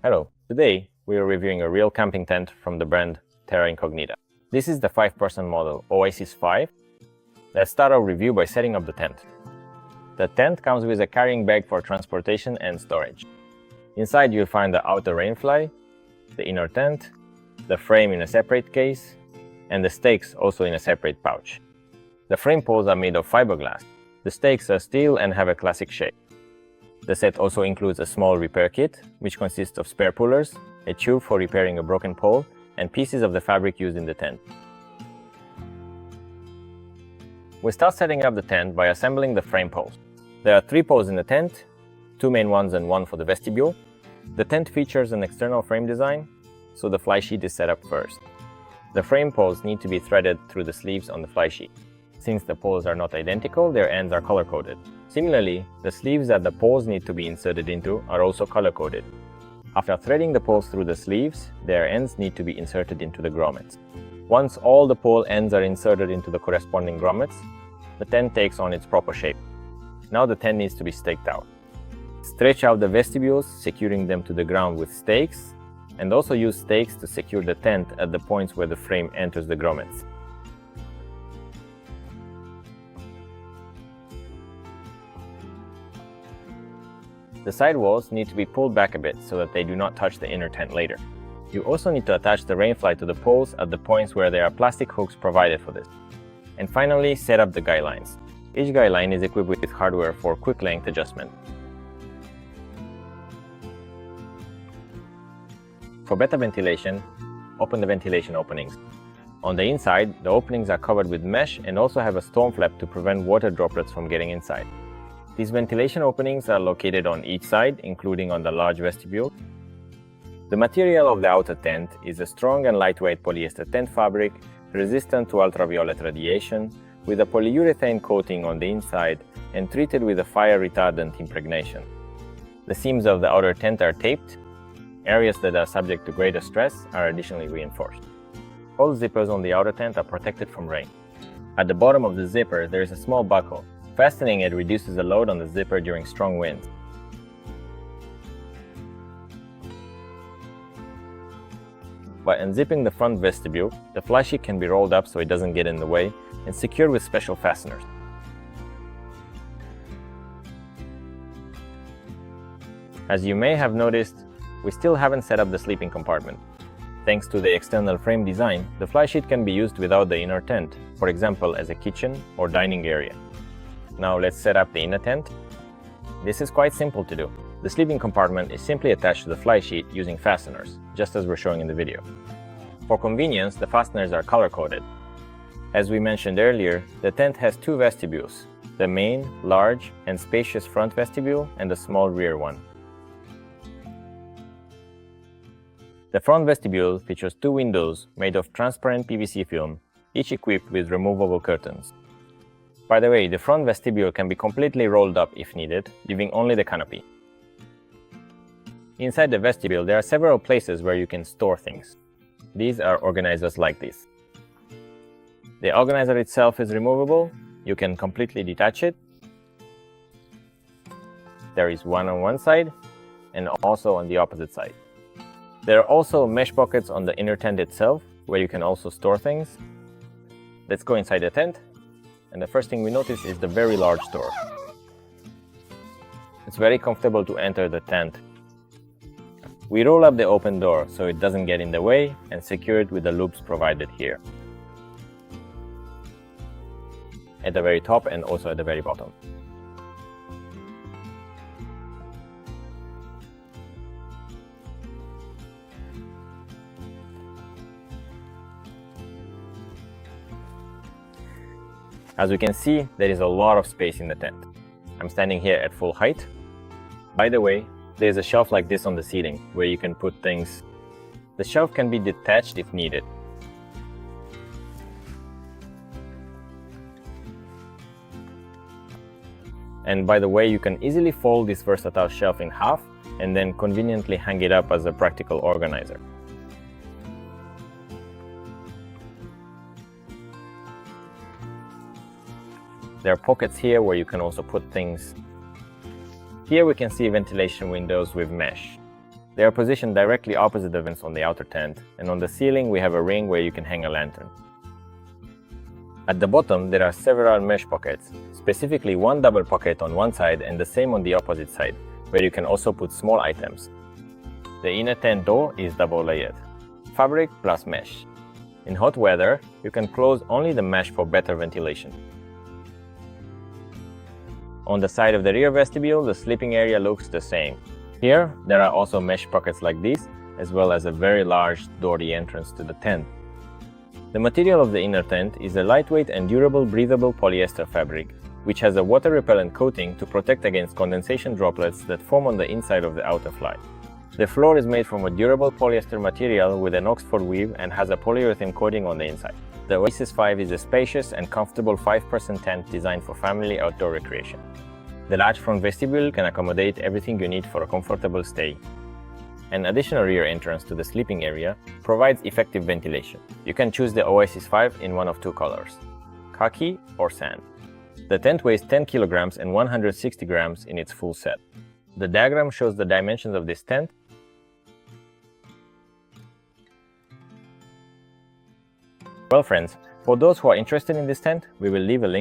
Hello, today we are reviewing a real camping tent from the brand Terra Incognita. This is the 5-person model Oasis 5. Let's start our review by setting up the tent. The tent comes with a carrying bag for transportation and storage. Inside you'll find the outer rainfly, the inner tent, the frame in a separate case, and the stakes also in a separate pouch. The frame poles are made of fiberglass. The stakes are steel and have a classic shape. The set also includes a small repair kit, which consists of spare pullers, a tube for repairing a broken pole, and pieces of the fabric used in the tent. We start setting up the tent by assembling the frame poles. There are 3 poles in the tent, 2 main ones and 1 for the vestibule. The tent features an external frame design, so the fly sheet is set up first. The frame poles need to be threaded through the sleeves on the fly sheet. Since the poles are not identical, their ends are color-coded. Similarly, the sleeves that the poles need to be inserted into are also color-coded. After threading the poles through the sleeves, their ends need to be inserted into the grommets. Once all the pole ends are inserted into the corresponding grommets, the tent takes on its proper shape. Now the tent needs to be staked out. Stretch out the vestibules, securing them to the ground with stakes, and also use stakes to secure the tent at the points where the frame enters the grommets. The side walls need to be pulled back a bit so that they do not touch the inner tent later. You also need to attach the rainfly to the poles at the points where there are plastic hooks provided for this. And finally, set up the guy lines. Each guy line is equipped with hardware for quick length adjustment. For better ventilation, open the ventilation openings. On the inside, the openings are covered with mesh and also have a storm flap to prevent water droplets from getting inside. These ventilation openings are located on each side, including on the large vestibule. The material of the outer tent is a strong and lightweight polyester tent fabric, resistant to ultraviolet radiation, with a polyurethane coating on the inside and treated with a fire retardant impregnation. The seams of the outer tent are taped. Areas that are subject to greater stress are additionally reinforced. All zippers on the outer tent are protected from rain. At the bottom of the zipper, there is a small buckle. Fastening it reduces the load on the zipper during strong winds. By unzipping the front vestibule, the fly sheet can be rolled up so it doesn't get in the way and secured with special fasteners. As you may have noticed, we still haven't set up the sleeping compartment. Thanks to the external frame design, the fly sheet can be used without the inner tent, for example as a kitchen or dining area. Now let's set up the inner tent. This is quite simple to do. The sleeping compartment is simply attached to the fly sheet using fasteners, just as we're showing in the video. For convenience, the fasteners are color-coded. As we mentioned earlier, the tent has 2 vestibules, the main, large, and spacious front vestibule and the small rear one. The front vestibule features 2 windows made of transparent PVC film, each equipped with removable curtains. By the way, the front vestibule can be completely rolled up if needed, leaving only the canopy. Inside the vestibule, there are several places where you can store things. These are organizers like this. The organizer itself is removable. You can completely detach it. There is one on one side and also on the opposite side. There are also mesh pockets on the inner tent itself, where you can also store things. Let's go inside the tent. And the first thing we notice is the very large door. It's very comfortable to enter the tent. We roll up the open door so it doesn't get in the way and secure it with the loops provided here, at the very top and also at the very bottom. As we can see, there is a lot of space in the tent. I'm standing here at full height. By the way, there's a shelf like this on the ceiling where you can put things. The shelf can be detached if needed. And by the way, you can easily fold this versatile shelf in half and then conveniently hang it up as a practical organizer. There are pockets here where you can also put things. Here we can see ventilation windows with mesh. They are positioned directly opposite the vents on the outer tent, and on the ceiling we have a ring where you can hang a lantern. At the bottom there are several mesh pockets, specifically one double pocket on one side and the same on the opposite side, where you can also put small items. The inner tent door is double layered, fabric plus mesh. In hot weather, you can close only the mesh for better ventilation. On the side of the rear vestibule, the sleeping area looks the same. Here, there are also mesh pockets like these, as well as a very large doorway entrance to the tent. The material of the inner tent is a lightweight and durable breathable polyester fabric, which has a water-repellent coating to protect against condensation droplets that form on the inside of the outer fly. The floor is made from a durable polyester material with an Oxford weave and has a polyurethane coating on the inside. The Oasis 5 is a spacious and comfortable 5-person tent designed for family outdoor recreation. The large front vestibule can accommodate everything you need for a comfortable stay. An additional rear entrance to the sleeping area provides effective ventilation. You can choose the Oasis 5 in one of two colors, khaki or sand. The tent weighs 10 kilograms and 160 grams in its full set. The diagram shows the dimensions of this tent. Well friends, for those who are interested in this tent, we will leave a link